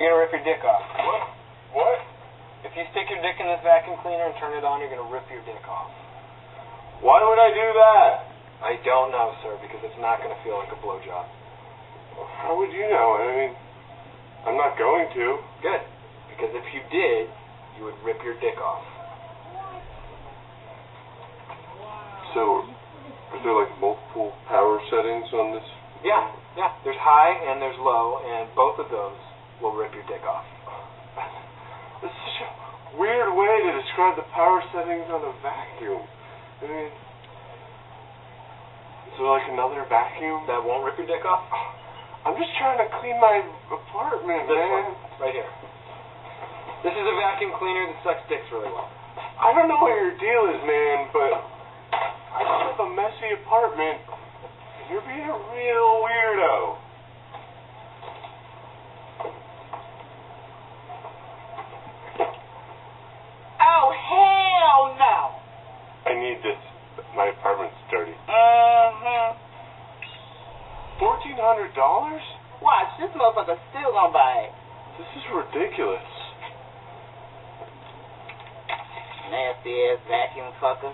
You're gonna rip your dick off. What? If you stick your dick in this vacuum cleaner and turn it on, you're gonna rip your dick off. Why would I do that? I don't know, sir, because it's not gonna feel like a blowjob. How would you know? I mean, I'm not going to. Good. Because if you did, you would rip your dick off. So, are there like multiple power settings on this? Yeah. There's high and there's low, and both of those will rip your dick off. This is such a weird way to describe the power settings on a vacuum. I mean, is there like another vacuum? That won't rip your dick off? I'm just trying to clean my apartment, This man. one, right here. This is a vacuum cleaner that sucks dicks really well. I don't know what your deal is, man, but I just have a messy apartment, and you're being a real weirdo. Oh, hell no! I need this. My apartment's dirty. $1,400? Watch, this motherfucker's still gonna buy it. This is ridiculous. Nasty ass vacuum fucker.